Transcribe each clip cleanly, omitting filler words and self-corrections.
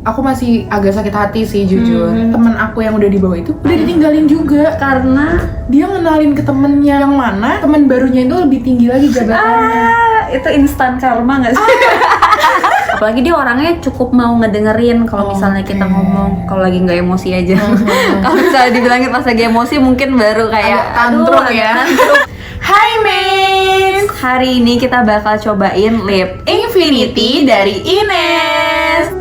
aku masih agak sakit hati sih jujur. Temen aku yang udah dibawa itu udah ditinggalin juga Karena dia ngenalin ke temennya yang mana temen barunya itu lebih tinggi lagi jabatannya. itu instan karma nggak sih? Apalagi dia orangnya cukup mau ngedengerin kalau misalnya kita ngomong, kalau lagi nggak emosi aja. Kalau misalnya dibilangin pas lagi emosi mungkin baru kayak tantrum agak ya. tantrum. Hai Miss, Hari ini kita bakal cobain lip Infinity dari Ines.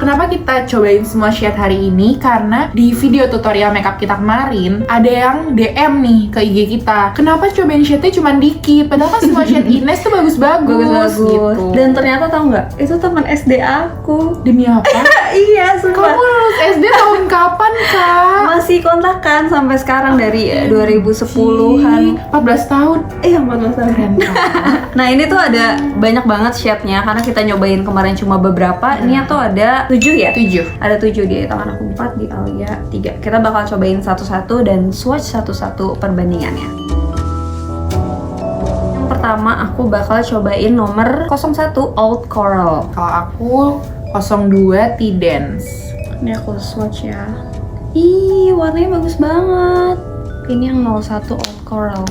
Kenapa kita cobain semua shade hari ini? Karena di video tutorial makeup kita kemarin ada yang DM nih ke IG kita. Kenapa cobain shade-nya cuma dikit? Padahal kan semua shade Ines tuh bagus-bagus gitu. Dan ternyata tahu nggak, itu teman SD aku. Demi apa? Iya, Kamu sumpah. lulus SD tahun kapan, Kak? Masih kontakan sampai sekarang dari 2010-an. 14 tahun. Iya, 14 tahun. Keren kan? Nah, ini tuh ada banyak banget shade-nya karena kita nyobain kemarin cuma beberapa. Ini tuh ada 7 ya? 7. Ada 7 di tangan aku 4, di Alia 3. Kita bakal cobain satu-satu dan swatch satu-satu perbandingannya. Yang pertama aku bakal cobain nomor 01 Old Coral. Kalau aku 02 T-Dance. Ini aku swatch ya. Ih, warnanya bagus banget. Ini yang 01 Old Coral.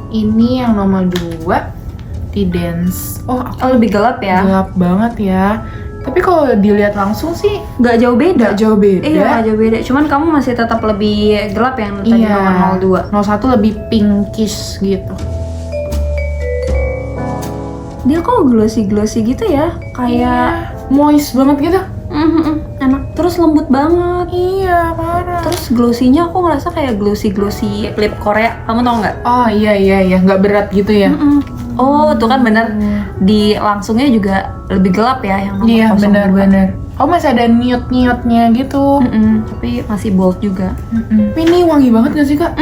Ini yang nomor 2 T-Dance. Oh, aku lebih gelap ya? gelap banget ya. Tapi kalau dilihat langsung sih Nggak jauh beda. nggak jauh beda. Iya, nggak jauh beda. Cuman kamu masih tetap lebih gelap yang tadi Iya. nomor 02. 01 lebih pinkish gitu. Dia kok glossy-glossy gitu ya? Kayak moist banget gitu. enak. Terus lembut banget. Iya, parah. Terus glossy-nya aku ngerasa kayak glossy lip Korea. Kamu tau nggak? Oh iya, nggak berat gitu ya. Oh, tuh kan bener. Di langsungnya juga lebih gelap ya yang nomor Iya, 02. benar. Oh, masih ada nude-nya gitu. Tapi masih bold juga. Ini wangi banget gak sih, Kak?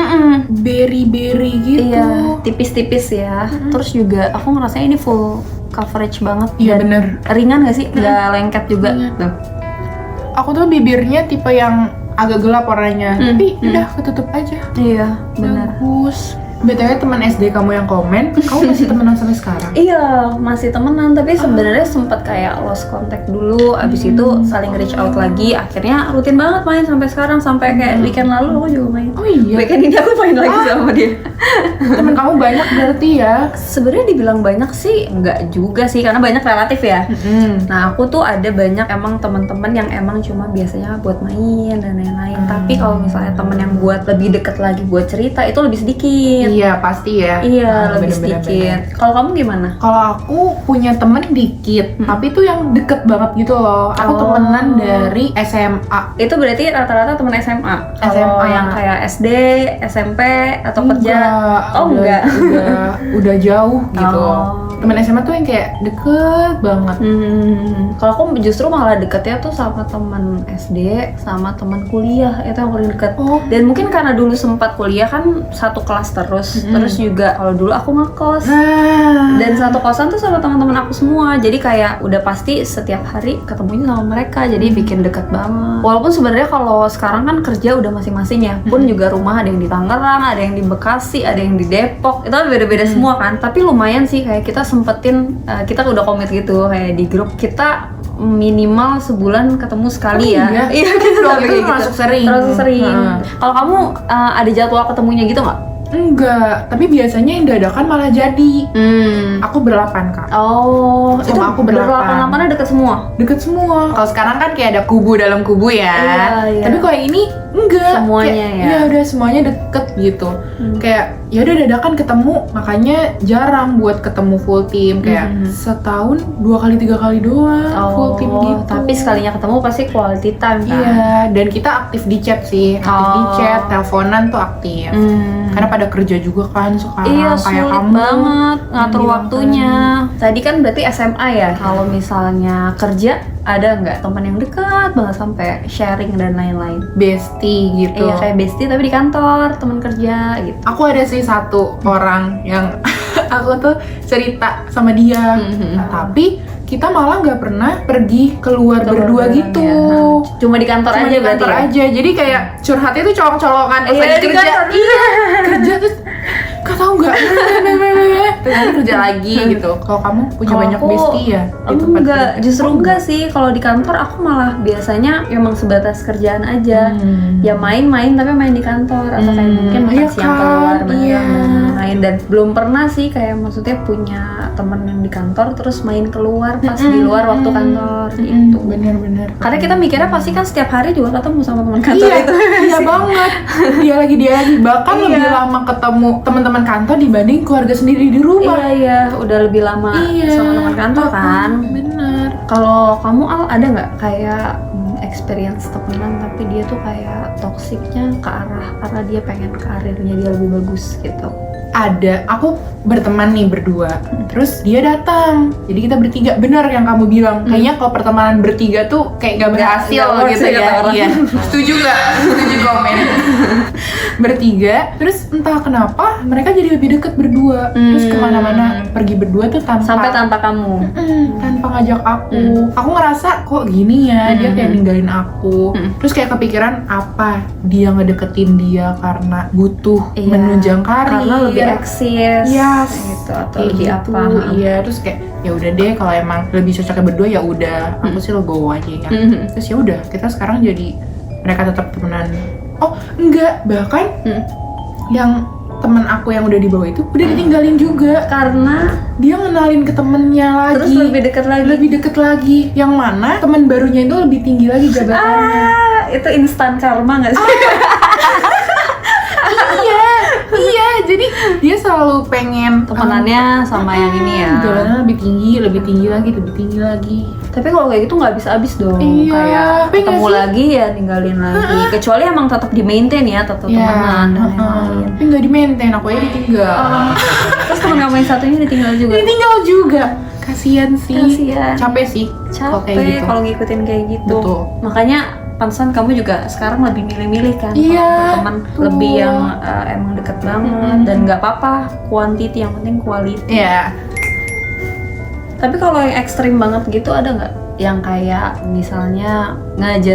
Berry-berry gitu. Iya, tipis-tipis ya. Terus juga aku ngerasa ini full coverage banget. Iya, Dan bener. ringan gak sih? Nggak lengket juga. Iya. Tuh. Aku tuh bibirnya tipe yang agak gelap warnanya, tapi udah ketutup aja. Iya, benar. Bagus. BTW teman SD kamu yang komen, kamu masih temenan sampai sekarang? Iya, masih temenan, tapi sebenarnya sempat kayak lost contact dulu, abis itu saling reach out lagi, akhirnya rutin banget main sampai sekarang, sampai kayak weekend lalu aku juga main. Oh iya. Weekend ini aku main lagi sama dia. Temen kamu banyak berarti ya? Sebenarnya dibilang banyak sih, enggak juga sih, karena banyak relatif ya. Nah, aku tuh ada banyak emang teman-teman yang emang cuma biasanya buat main dan lain-lain. Tapi kalau misalnya temen yang buat lebih deket lagi buat cerita, itu lebih sedikit. Iya, pasti ya. Iya, lebih bener-bener. sedikit. Kalau kamu gimana? Kalau aku punya temen dikit, tapi tuh yang deket banget gitu loh. Aku temenan dari SMA. Itu berarti rata-rata teman SMA. Kalau SMA. yang kayak SD, SMP atau kerja? Oh, udah, enggak. udah jauh gitu. Oh. Temen SMA tuh yang kayak deket banget. Kalau aku justru malah deketnya tuh sama teman SD, sama teman kuliah, itu yang paling deket. Oh. Dan mungkin karena dulu sempat kuliah kan satu kelas terus juga kalau dulu aku ngekos. Dan satu kosan tuh sama teman-teman aku semua, jadi kayak udah pasti setiap hari ketemunya sama mereka, jadi bikin deket banget. Walaupun sebenarnya kalau sekarang kan kerja udah masing-masing ya, pun juga rumah ada yang di Tangerang, ada yang di Bekasi, ada yang di Depok, itu kan beda-beda semua kan. Tapi lumayan sih kayak kita sempetin, kita udah komit gitu kayak di grup kita minimal sebulan ketemu sekali ya. Iya, kita sampai kayak gitu. termasuk sering. Termasuk sering. Kalau kamu ada jadwal ketemunya gitu nggak? Enggak, tapi biasanya yang dadakan malah jadi. Aku berlapan, Kak. Oh, Sama itu aku berlapan. berlapan-lapannya deket semua? Deket semua. Kalau sekarang kan kayak ada kubu dalam kubu ya. Iya. Tapi kalau ini enggak. Semuanya Kayak, ya? Iya, udah semuanya deket gitu. Kayak ya udah dadakan ketemu, makanya jarang buat ketemu full team. Kayak setahun 2 kali 3 kali doang full team gitu. Tapi sekalinya ketemu pasti quality time kan? Iya, dan kita aktif di chat sih. Aktif di chat, teleponan tuh aktif. Karena pada kerja juga kan sekarang. Iya, kayak sulit kamu banget ngatur bilang waktunya. Tadi kan berarti SMA ya. Kalau misalnya kerja, ada nggak teman yang dekat banget sampai sharing dan lain-lain? bestie gitu. Iya, kayak bestie tapi di kantor, teman kerja gitu. Aku ada sih satu orang yang aku tuh cerita sama dia, tapi kita malah nggak pernah pergi keluar berdua bareng gitu. ya. Cuma di kantor Cuma aja di berarti kantor ya? aja. Jadi kayak curhatnya tuh colong-colongan pas Iya, lagi di kerja. kantor. Iya, kerja terus Kak tahu nggak? Terus kerja lagi gitu. Kalau kamu punya Kalau banyak aku, bestie ya di tempat enggak, kerja? justru enggak sih. Kalau di kantor aku malah biasanya emang sebatas kerjaan aja. Ya main-main tapi main di kantor atau kayak mungkin makan Iya siang kan, keluar bareng iya. dan lain-lain. Dan belum pernah sih kayak maksudnya punya temen yang di kantor terus main keluar pas di luar waktu kantor gitu. Bener-bener. Karena kita mikirnya pasti kan setiap hari juga ketemu sama teman kantor Iya, itu. iya banget. Dia lagi bahkan Iya. lebih lama ketemu teman-teman kantor dibanding keluarga sendiri di rumah. Iya, udah lebih lama sama teman kantor kan. Bener. Kalau kamu Al ada nggak kayak experience temenan tapi dia tuh kayak toksiknya ke arah dia pengen karirnya dia lebih bagus gitu? Ada, aku berteman nih berdua, terus dia datang, jadi kita bertiga, bener yang kamu bilang, kayaknya kalau pertemanan bertiga tuh kayak gak berhasil Nggak works gitu ya, kata ya. orang. Iya, setuju gak? Setuju komen. Bertiga, terus entah kenapa mereka jadi lebih deket berdua, terus kemana-mana pergi berdua tuh Sampai tanpa kamu. tanpa ngajak aku. Aku ngerasa kok gini ya, dia kayak ninggalin aku. Terus kayak kepikiran apa dia ngedeketin dia karena butuh Iya, menunjang karir. karena lebih eksis Yes. gitu atau Kayak lebih gitu, apa? iya. Terus kayak ya udah deh kalau emang lebih cocoknya berdua ya udah, aku sih legowo aja ya. Terus ya udah, kita sekarang jadi mereka tetap temenan. Oh enggak, bahkan yang teman aku yang udah dibawa itu udah ditinggalin juga Karena dia ngenalin ke temennya lagi, terus lebih dekat lagi. lebih deket lagi, yang mana teman barunya itu lebih tinggi lagi jabatannya. Itu instan karma nggak sih? Iya, jadi dia selalu pengen Temenannya sama yang ini ya. jalannya lebih tinggi lagi. Tapi kalau kayak gitu nggak habis-habis dong. Iya, Kayak tapi nggak ketemu sih? lagi ya ninggalin lagi. Kecuali emang tetap di maintain ya, tetap temenan dan lain-lain. Tapi nggak di maintain, aku ya ditinggal. Terus temen kamu yang satunya ditinggal juga. Ditinggal juga, kasian sih. Kasian. Capek sih kalau kayak Capek gitu. kalau ngikutin kayak gitu. Betul. Makanya pantesan kamu juga sekarang lebih milih-milih kan. Iya, Kalau berteman betul. lebih yang emang deket banget dan nggak apa-apa quantity, yang penting quality. Iya. Tapi kalau yang ekstrim banget gitu ada nggak? Yang kayak misalnya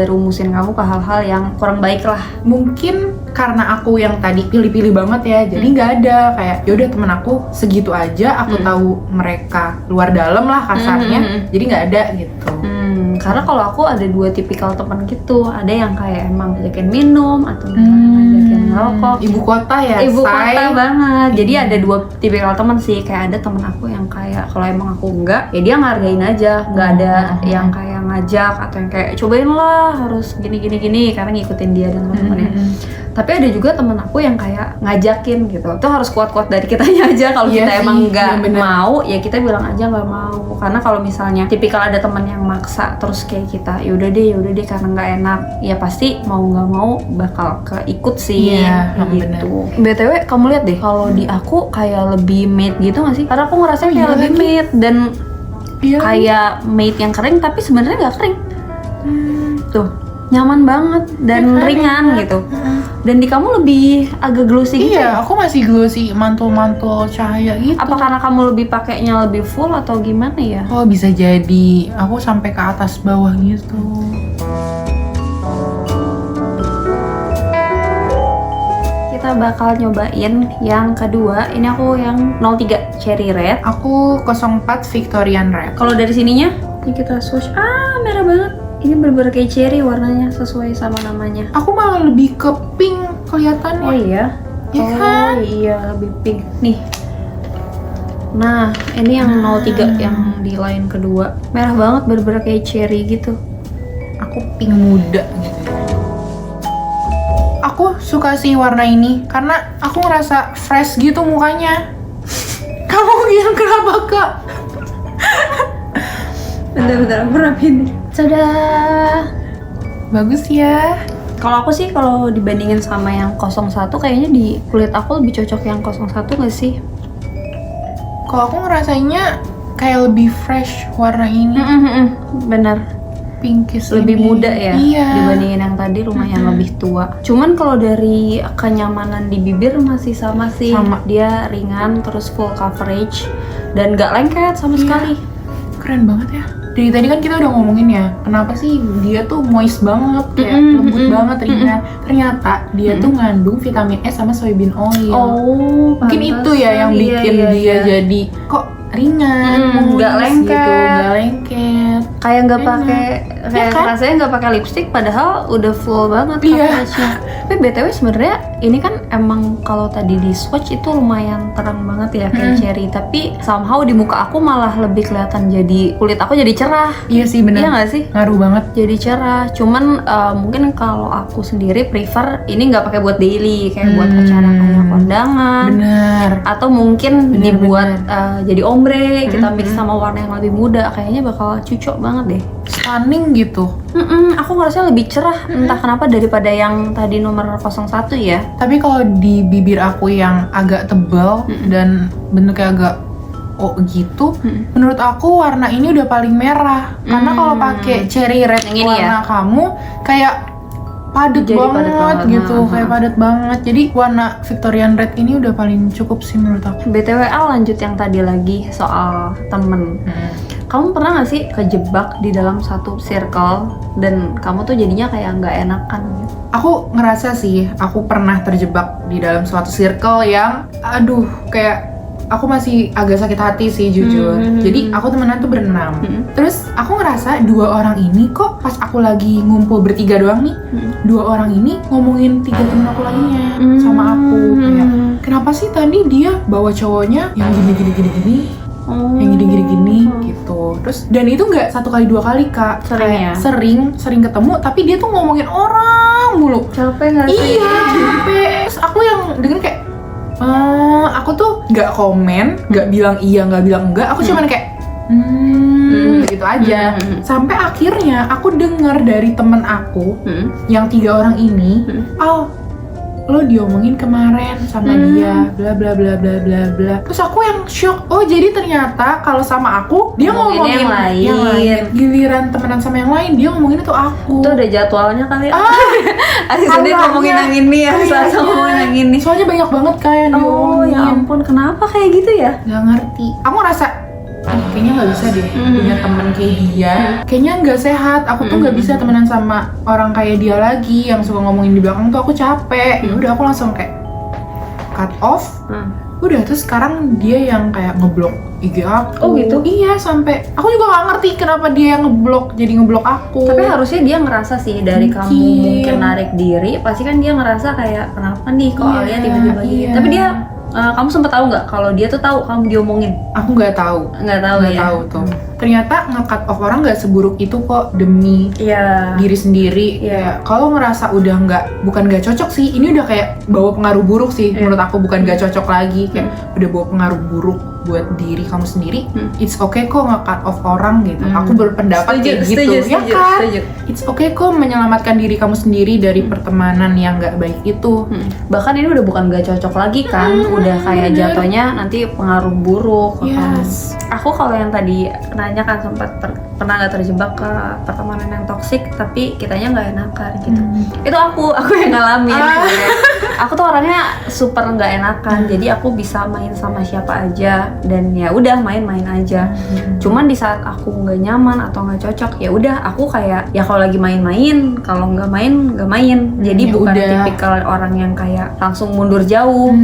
rumusin kamu ke hal-hal yang kurang baik lah. Mungkin karena aku yang tadi pilih-pilih banget ya, jadi nggak ada kayak yaudah temen aku segitu aja, aku tahu mereka luar dalam lah kasarnya, jadi nggak ada gitu. Karena kalau aku ada dua tipikal teman gitu, ada yang kayak emang ngajakin minum atau ngajakin ngerokok. Ibu kota ya, Ibu say. kota banget. Jadi ada dua tipikal teman sih. Kayak ada teman aku yang kayak kalau emang aku enggak, ya dia ngargain aja. Nggak ada yang kayak ngajak atau yang kayak cobain lah harus gini karena ngikutin dia dan teman-temannya. Tapi ada juga temen aku yang kayak ngajakin gitu. Itu harus kuat-kuat dari kitanya aja. Kalau Iya kita sih, emang nggak iya bener. mau, ya kita bilang aja nggak mau. Karena kalau misalnya tipikal ada teman yang maksa terus kayak kita, yaudah deh karena nggak enak, ya pasti mau nggak mau bakal keikut sih. Iya, Kayak gitu. BTW kamu lihat deh, kalau di aku kayak lebih mate gitu nggak sih? Karena aku ngerasa kayak iya lebih lagi. mate dan Iya. kayak mate yang kering tapi sebenarnya nggak kering. Tuh nyaman banget dan Iya kan, ringan enak. gitu. Dan di kamu lebih agak glossy gitu ya? Iya, aku masih glossy, mantul-mantul cahaya gitu. Apa karena kamu lebih pakainya lebih full atau gimana ya? Oh bisa jadi, aku sampai ke atas bawah gitu. Kita bakal nyobain yang kedua. Ini aku yang 03 Cherry Red. Aku 04 Victorian Red. Kalau dari sininya, ini kita swatch. Merah banget. Ini bener-bener kayak cherry warnanya, sesuai sama namanya. Aku malah lebih ke pink kelihatannya. Oh iya? Iya kan? Iya, lebih pink. Nih. Nah, ini yang 03 yang di line kedua. Merah banget, bener-bener kayak cherry gitu. Aku pink muda gitu. Aku suka sih warna ini karena aku ngerasa fresh gitu mukanya. Kamu yang kenapa kak? Bentar, aku rapin. Tada! Bagus ya. Kalau aku sih, kalau dibandingin sama yang 01, kayaknya di kulit aku lebih cocok yang 01 nggak sih? Kalau aku ngerasainnya kayak lebih fresh warna ini. Bener. Pinkish Lebih ini. muda ya Iya. dibandingin yang tadi lumayan lebih tua. Cuman kalau dari kenyamanan di bibir masih sama sih. Sama. Dia ringan terus full coverage dan nggak lengket sama Iya. sekali. Keren banget ya. dari tadi kan kita udah ngomongin ya, kenapa sih dia tuh moist banget, kayak lembut banget, ringan. Ternyata dia tuh ngandung vitamin E sama soybean oil. Mungkin itu ya yang bikin dia jadi kok ringan, nggak lengket, gitu, nggak lengket. Kayak nggak pakai, kayak kan? rasanya nggak pakai lipstick, padahal udah full banget coveragenya. Tapi btw sebenarnya ini kan emang kalau tadi di swatch itu lumayan terang banget ya kayak cherry, tapi somehow di muka aku malah lebih kelihatan, jadi kulit aku jadi cerah. Iya sih benar. Iya nggak sih? Ngaruh banget. Jadi cerah. Cuman mungkin kalau aku sendiri prefer ini nggak pakai buat daily, kayak buat acara kayak kondangan. Bener. Atau mungkin dibuat jadi ombre, kita mix sama warna yang lebih muda, kayaknya bakal cocok banget deh. Stunning gitu. Aku ngerasa lebih cerah, entah kenapa daripada yang tadi nomor 01 ya. Tapi kalau di bibir aku yang agak tebal dan bentuknya agak gitu, menurut aku warna ini udah paling merah. Karena kalau pakai cherry red Yang ini warna kamu kayak padet Jadi padet banget banget. gitu, kayak padet banget. Jadi warna Victorian red ini udah paling cukup sih menurut aku. BTW lanjut yang tadi lagi soal temen. Kamu pernah gak sih kejebak di dalam satu circle dan kamu tuh jadinya kayak nggak enakan gitu? Aku ngerasa sih, aku pernah terjebak di dalam suatu circle yang, aduh, kayak aku masih agak sakit hati sih jujur. Jadi aku temenan tuh berenam. Terus aku ngerasa dua orang ini kok pas aku lagi ngumpul bertiga doang nih, dua orang ini ngomongin tiga temen aku lainnya sama aku. Kayak, kenapa sih tadi dia bawa cowoknya yang gini, yang gini gitu. Terus dan itu nggak satu kali dua kali Kak, Sering kayak ya? sering ketemu, tapi dia tuh ngomongin orang mulu. Capek gak sih? Iya, capek. Terus aku yang denger kayak, aku tuh nggak komen, nggak bilang iya, nggak bilang enggak. Aku cuman kayak, gitu aja. Sampai akhirnya aku denger dari temen aku yang tiga orang ini, lo diomongin kemarin sama dia, bla bla bla bla bla bla. Terus aku yang shock. Oh jadi ternyata kalau sama aku dia ngomongin yang lain. Giliran temenan sama yang lain dia ngomongin itu aku. Itu udah jadwalnya kali ya. Asis sendiri awalnya. ngomongin yang ini, Asis Kayaknya. ngomongin yang ini. Soalnya banyak banget kayak diomongin. Ya ampun, kenapa kayak gitu ya? Gak ngerti. Aku ngerasa kayaknya nggak bisa deh punya temen kayak dia. Kayaknya nggak sehat. Aku tuh nggak bisa temenan sama orang kayak dia lagi yang suka ngomongin di belakang tuh. Aku capek. Ya udah aku langsung kayak cut off. Udah, terus sekarang dia yang kayak ngeblok IG aku. Oh gitu? Iya, sampai aku juga nggak ngerti kenapa dia yang ngeblok aku. Tapi harusnya dia ngerasa sih dari kamu mungkin narik diri, pasti kan dia ngerasa kayak kenapa nih kok Alia tiba-tiba gini. Tapi dia kamu sempet tahu nggak kalau dia tuh tahu kamu diomongin? Aku nggak tahu. Nggak tahu Nggak ya. tahu tuh. Ternyata nge-cut off orang nggak seburuk itu kok demi Iya. diri sendiri. Ya, kalau ngerasa udah bukan nggak cocok sih, ini udah kayak bawa pengaruh buruk sih menurut aku, bukan nggak cocok lagi, kayak udah bawa pengaruh buruk buat diri kamu sendiri. It's okay kok nge-cut off orang gitu. Aku berpendapat kayak gitu. Ya kan? It's okay kok menyelamatkan diri kamu sendiri dari pertemanan yang nggak baik itu. Bahkan ini udah bukan gak cocok lagi kan, udah kayak jatuhnya nanti pengaruh buruk ke kamu. Aku kalau yang tadi nanya kan sempat pernah nggak terjebak ke pertemanan yang toksik tapi kitanya nggak enakan gitu. Itu aku yang ngalamin. Aku tuh orangnya super nggak enakan, jadi aku bisa main sama siapa aja dan ya udah main-main aja. Cuman di saat aku nggak nyaman atau nggak cocok, ya udah aku kayak ya kalau lagi main-main, kalau nggak main. Jadi Ya bukan udah. tipikal orang yang kayak langsung mundur jauh.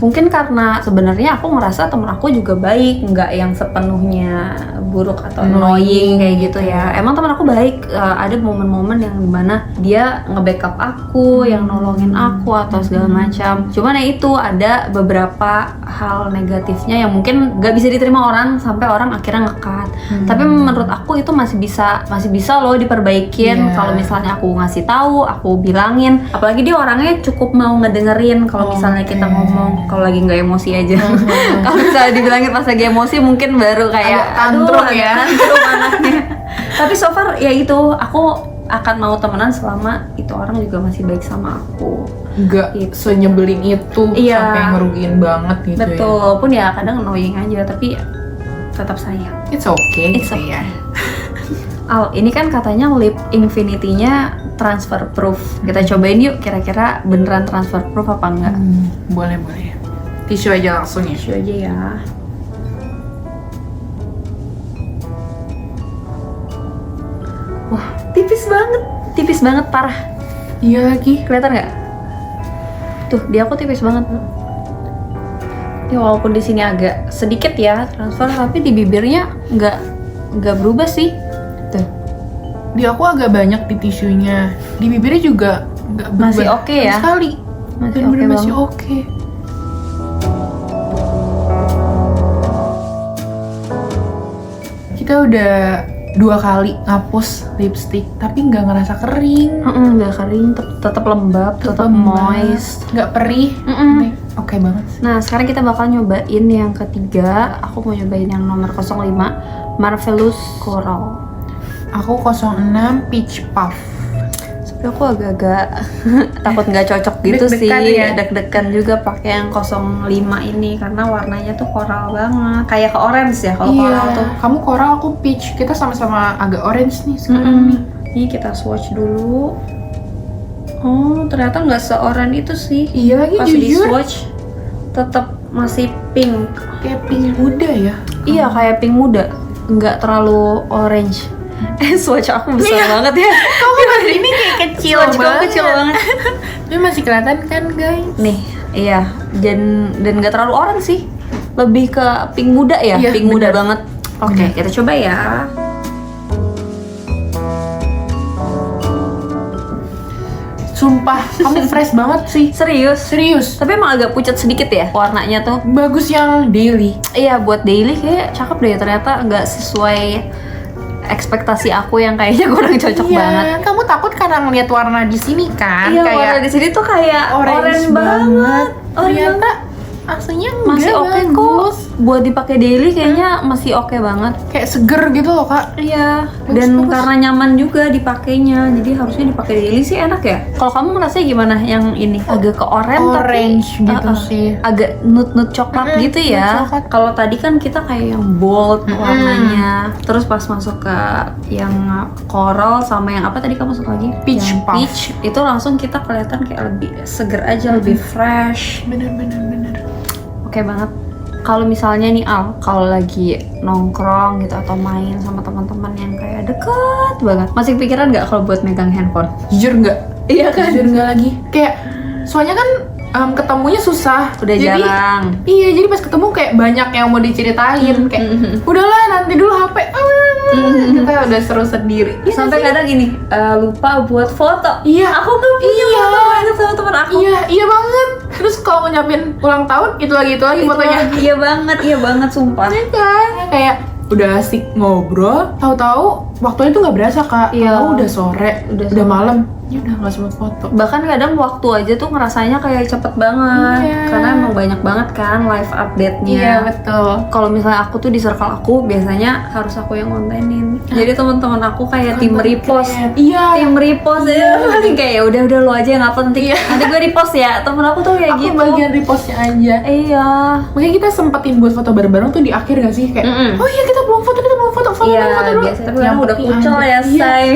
Mungkin karena sebenarnya aku ngerasa temen aku juga baik, nggak yang sepenuhnya buruk atau annoying kayak gitu ya. Emang temen aku baik, ada momen-momen yang dimana dia nge-backup aku, yang nolongin aku atau segala macam. Cuman ya itu ada beberapa hal negatifnya yang mungkin nggak bisa diterima orang sampai orang akhirnya nge-cut. Tapi menurut aku itu masih bisa loh diperbaikin kalau misalnya aku ngasih tahu, aku bilangin. Apalagi dia orangnya cukup mau ngedengerin kalau misalnya kita ngomong, kalau lagi nggak emosi aja. Kalau misalnya dibilangin pas lagi emosi mungkin baru kayak tantrum ya. Tantrum anaknya. Tapi so far ya itu, aku akan mau temenan selama itu orang juga masih baik sama aku. Nggak Gitu. senyebelin itu sampai ngerugiin banget gitu. Betul, walaupun ya kadang annoying aja tapi tetap sayang. It's okay. It's gitu okay. ya. Al, ini kan katanya lip infinity-nya transfer proof. Kita cobain yuk, kira-kira beneran transfer proof apa enggak? Boleh. Tisu aja langsung ya. Tisu aja ya. Wah, tipis banget parah. Iya lagi. Kelihatan nggak? Tuh, di aku tipis banget. Ya walaupun di sini agak sedikit ya transfer, tapi di bibirnya nggak berubah sih. Tuh. Di aku agak banyak di tisunya. Di bibirnya juga nggak berubah. Masih oke ya? Sekali. Masih Bener-bener oke masih banget. oke. Kita udah 2 kali ngapus lipstick, tapi nggak ngerasa kering. Nggak kering, tetap lembab, tetap moist. Nggak perih. Mm-mm. Oke banget. Nah, sekarang kita bakal nyobain yang ketiga. Aku mau nyobain yang nomor 05, Marvelous Coral. Aku 06 Peach Puff. Tapi aku agak-agak takut nggak cocok gitu Deg-degan sih. ya? Deg-degan juga pakai yang 05 ini karena warnanya tuh coral banget. Kayak ke orange ya kalau coral tuh. Kamu coral, aku peach. Kita sama-sama agak orange nih sekarang Mm-mm. nih. Ini kita swatch dulu. Oh, ternyata nggak se-orange itu sih. Iya lagi Pas di jujur. swatch tetap masih pink. Kayak pink muda ya. Iya, kayak pink muda. Nggak terlalu orange. Swatch aku besar banget ya. Kamu ini kayak kecil Swatch kamu kecil banget. Tapi masih kelihatan kan guys? Nih, iya. Dan nggak terlalu orange sih. Lebih ke pink muda ya. Iya, Pink muda bener. banget. Oke, Bener. kita coba ya. Sumpah, kamu fresh banget sih. Serius. Serius. Tapi emang agak pucat sedikit ya warnanya tuh. Bagus yang daily. Iya, buat daily kayak cakep deh. Ternyata nggak sesuai ekspektasi aku yang kayaknya kurang cocok banget. Kamu takut karena ngeliat warna di sini kan? Iya, kayak warna di sini tuh kayak orange banget. Ternyata aslinya Masih enggak, oke bagus. kok. Buat dipakai daily kayaknya masih oke banget. Kayak seger gitu loh kak. Iya, Bagus, dan bagus. karena nyaman juga dipakainya, jadi harusnya dipakai daily sih enak ya. Kalau kamu ngerasa gimana yang ini? Agak ke Orange tapi gitu sih. agak nut coklat gitu ya. nut coklat. Kalau tadi kan kita kayak yang bold warnanya, terus pas masuk ke yang coral sama yang apa tadi kamu masuk lagi? Peach Yang puff. peach itu langsung kita kelihatan kayak lebih seger aja, lebih fresh. Bener. Oke banget. Kalau misalnya nih Al, kalau lagi nongkrong gitu atau main sama teman-teman yang kayak deket banget, masih kepikiran nggak kalau buat megang handphone? Jujur nggak? Iya kan? Jujur nggak lagi. Kayak soalnya kan ketemunya susah. Udah Jadi, jarang. Iya, jadi pas ketemu kayak banyak yang mau diceritain. Kayak udahlah nanti dulu HP. Kita udah seru sendiri. Iya Sampai nggak sih? kadang gini, lupa buat foto. Iya. Aku tuh punya Iya. foto banget sama teman aku. Iya banget. Terus kalau ngucapin ulang tahun itu lagi fotonya. Iya banget sumpah. Iya kan? Kayak udah asik ngobrol, tahu-tahu waktunya tuh nggak berasa kak. Iya. Tahu udah sore, Udah udah sore. malam. Ya udah nggak sempat foto. Bahkan kadang waktu aja tuh ngerasanya kayak cepet banget. Iya. Karena emang banyak banget kan live update-nya. Iya betul. Kalau misalnya aku tuh di circle aku biasanya harus aku yang kontenin. Jadi teman-teman aku kayak tim repost. Iya. Tim repost ya. Kayak ya udah lu aja yang upload nanti. Nanti gue repost ya. Temen aku tuh kayak Aku gitu. bagian repostnya aja. Iya. Makanya kita sempetin buat foto bareng-bareng tuh di akhir gak sih? Kayak, oh iya kita belum foto dulu. Iya, foto dulu. biasanya tapi Yang kadang udah penting kucel ada. ya, Iya. say.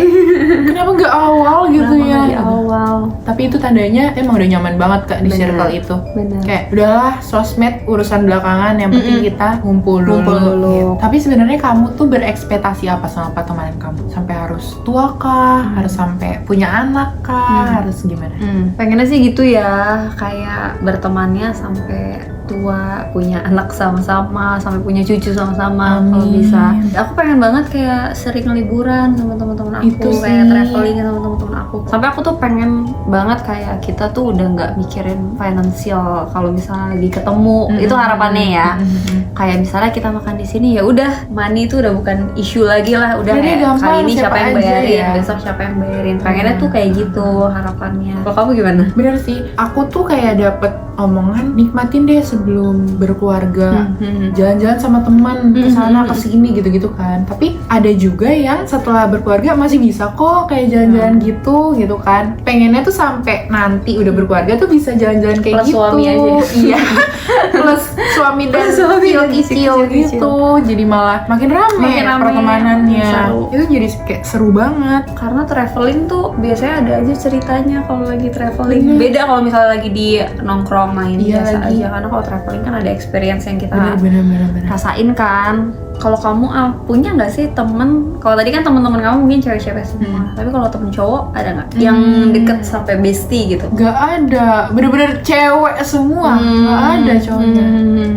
Kenapa nggak awal gitu Kenapa ya? nggak di awal? Tapi itu tandanya emang udah nyaman banget kak di Bener. circle itu. Bener. Kayak udahlah sosmed urusan belakangan, yang penting kita ngumpul dulu. Ngumpul dulu. Gitu. Tapi sebenarnya kamu tuh berekspektasi apa sama pertemanan kamu? Sampai harus tua kah? Harus sampai punya anak kah? Harus gimana? Pengennya sih gitu ya, kayak bertemannya sampai tua, punya anak sama-sama, sampai punya cucu sama-sama kalau Amin. bisa. Aku pengen banget kayak sering liburan sama teman-teman aku, Itu kayak sih. traveling sama teman-teman aku. Sampai aku tuh pengen banget kayak kita tuh udah nggak mikirin financial kalau misalnya lagi ketemu. Itu harapannya ya. Kayak misalnya kita makan di sini ya udah, money itu udah bukan isu lagi lah, udah Jadi kayak gampang, kali ini siapa siapa yang aja bayarin, ya. besok siapa yang bayarin. Pengennya tuh kayak gitu harapannya. Kalau kamu gimana? Bener sih, aku tuh kayak dapet omongan nikmatin deh sebelum berkeluarga, jalan-jalan sama teman kesana kesini gitu-gitu kan. Tapi ada juga yang setelah berkeluarga masih bisa kok kayak jalan-jalan gitu kan. Pengennya tuh sampai nanti udah berkeluarga tuh bisa jalan-jalan kayak Plus gitu. suami aja. Iya. Plus suami dan Plus suami dan kecil kecil-kecil. gitu. Jadi malah makin rame, Makin rame, pertemanannya. seru. Itu jadi kayak seru banget. Karena traveling tuh biasanya ada aja ceritanya kalau lagi traveling. Beda kalau misalnya lagi di nongkrong main Iya biasa lagi. aja. Karena kalau traveling kan ada experience yang kita Bener. rasain kan. Kalau kamu punya nggak sih temen? Kalau tadi kan teman-teman kamu mungkin cewek-cewek semua. Tapi kalau temen cowok ada nggak yang deket sampai bestie gitu? Gak ada, bener-bener cewek semua. Gak ada cowoknya.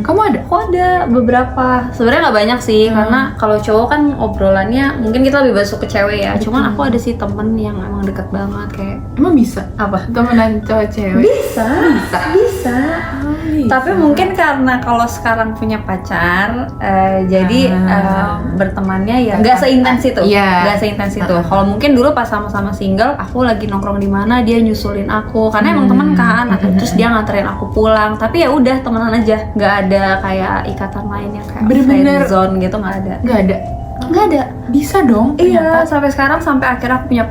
Kamu ada? Aku ada beberapa. Sebenarnya nggak banyak sih, karena kalau cowok kan obrolannya mungkin kita lebih masuk ke cewek ya. Cuman aku ada sih temen yang emang deket banget kayak. Emang bisa? Apa? Temenan cowok cewek? Bisa. Bisa. Tapi mungkin karena kalau sekarang punya pacar, jadi bertemannya ya nggak seintens itu, nggak seintens itu. Kalau mungkin dulu pas sama-sama single, aku lagi nongkrong di mana dia nyusulin aku, karena emang teman kan, terus dia nganterin aku pulang. Tapi ya udah temenan aja, nggak ada kayak ikatan lain yang kayak friendzone gitu, nggak ada. Nggak ada. Bisa dong. Iya, sampai sekarang sampai akhirnya aku punya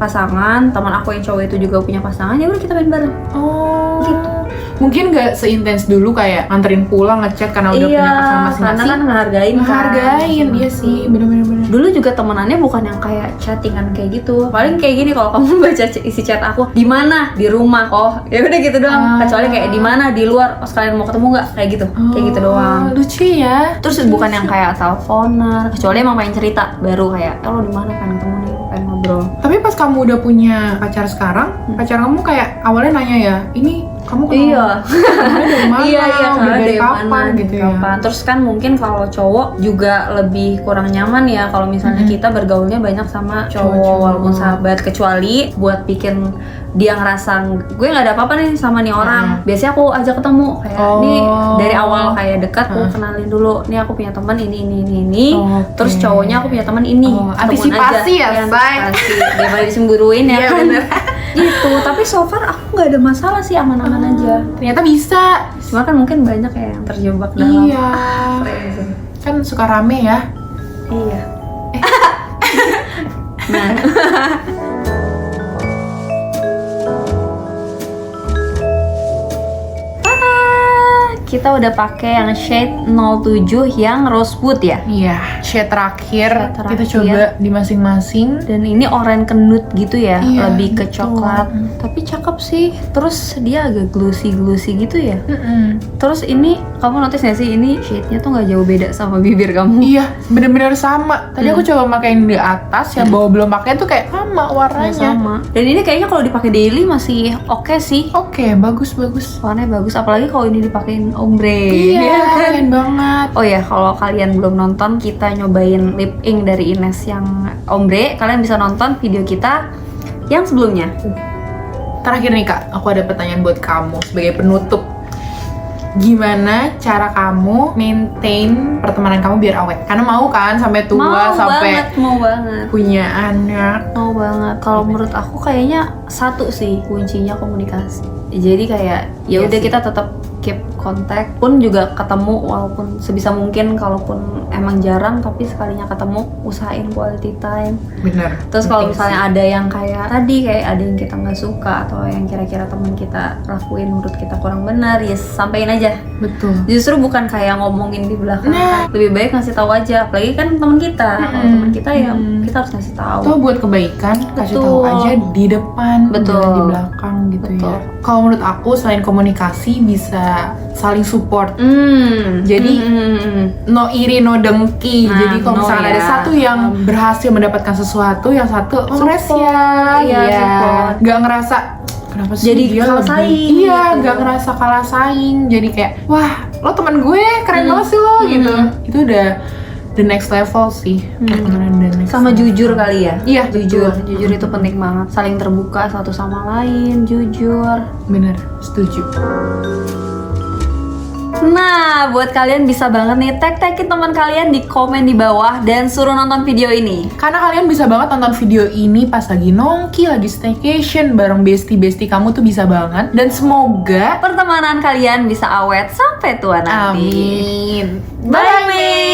pasangan, teman aku yang cowok itu juga punya pasangan, ya udah kita main bareng. Oh. Gitu. Mungkin gak seintens dulu kayak nganterin pulang, ngechat karena udah punya pasangan masing-masing. Karena kan ngehargain iya sih, bener-bener. Dulu juga temenannya bukan yang kayak chattingan kayak gitu. Paling kayak gini, kalau kamu baca isi chat aku, di mana? Di rumah. Oh, ya udah gitu doang. Kecuali kayak di mana? Di luar. Oh, sekalian mau ketemu nggak? Kayak gitu. Kayak gitu doang. Lucu ya. Terus bukan yang kayak teleponan. Kecuali emang pengen cerita, baru kayak, lo di mana pengen ketemu nih, pengen ngobrol. Tapi pas kamu udah punya pacar sekarang, pacar kamu kayak awalnya nanya ya, ini kamu kenal dari mana? Iya, dari kapan gitu ya. Terus kan mungkin kalau cowok juga lebih kurang nyaman ya kalau misalnya kita bergaulnya banyak sama cowok walaupun sahabat, kecuali buat bikin dia ngerasa gue nggak ada apa-apa nih sama nih orang. Biasanya aku ajak ketemu kayak nih dari awal kayak dekat, aku kenalin dulu, nih aku punya teman ini. Terus cowoknya aku punya teman ini. Antisipasi aja, ya, antisipasi daripada disemburuin ya. Iya bener. Gitu. Tapi so far aku nggak ada masalah sih, aman-aman aja. Ternyata bisa. Cuma kan mungkin banyak yang terjebak dalam. Iya. Kan suka rame ya. Iya. Nah. Kita udah pakai yang shade 07 yang rosewood ya. Iya, shade terakhir. Kita coba di masing-masing. Dan ini oranye kenut gitu ya, lebih ke betul. coklat. Tapi cakep sih. Terus dia agak glossy gitu ya. Terus ini kamu notice gak sih, ini shade-nya tuh nggak jauh beda sama bibir kamu? Iya, bener-bener sama. Tadi aku coba pakein di atas, yang bawah belum pakai tuh kayak sama warnanya. Sama. Dan ini kayaknya kalau dipakai daily masih oke sih. Oke, bagus. Warnanya bagus, apalagi kalau ini dipakein ombre. Iya, keren banget. Oh ya, kalau kalian belum nonton, kita nyobain lip ink dari Ines yang ombre. Kalian bisa nonton video kita yang sebelumnya. Terakhir nih Kak, aku ada pertanyaan buat kamu sebagai penutup. Gimana cara kamu maintain pertemanan kamu biar awet? Karena mau kan sampai tua, sampai mau banget punya anak. Mau banget. Kalau menurut aku kayaknya satu sih kuncinya komunikasi. Jadi kayak ya udah kita tetap keep kontak, pun juga ketemu walaupun sebisa mungkin, kalaupun emang jarang tapi sekalinya ketemu usahain quality time. Bener. Terus kalau misalnya ada yang kayak tadi, kayak ada yang kita nggak suka atau yang kira-kira teman kita lakuin menurut kita kurang benar, ya sampein aja. Betul. Justru bukan kayak ngomongin di belakang. Lebih baik ngasih tahu aja, apalagi kan teman kita. Kalau teman kita ya kita harus ngasih tahu. Itu buat kebaikan, kasih tahu aja di depan, jangan di belakang gitu ya. Kalau menurut aku selain komunikasi bisa saling support. Jadi no iri no dengki. Jadi kalau misalnya ada satu yang berhasil mendapatkan sesuatu, yang satu congrats ya. Gak ngerasa kenapa sih jadi dia kalah saing. Iya, gak ngerasa kalah saing. Jadi kayak wah, lo teman gue keren banget sih lo gitu. Itu udah the next level sih. Sama jujur kali ya. Iya, jujur itu penting banget. Saling terbuka satu sama lain, jujur. Bener, setuju. Nah, buat kalian bisa banget nih tag-tagin teman kalian di komen di bawah dan suruh nonton video ini. Karena kalian bisa banget nonton video ini pas lagi nongki, lagi staycation bareng bestie-bestie kamu tuh bisa banget. Dan semoga pertemanan kalian bisa awet sampai tua nanti. Amin. Bye, Mei.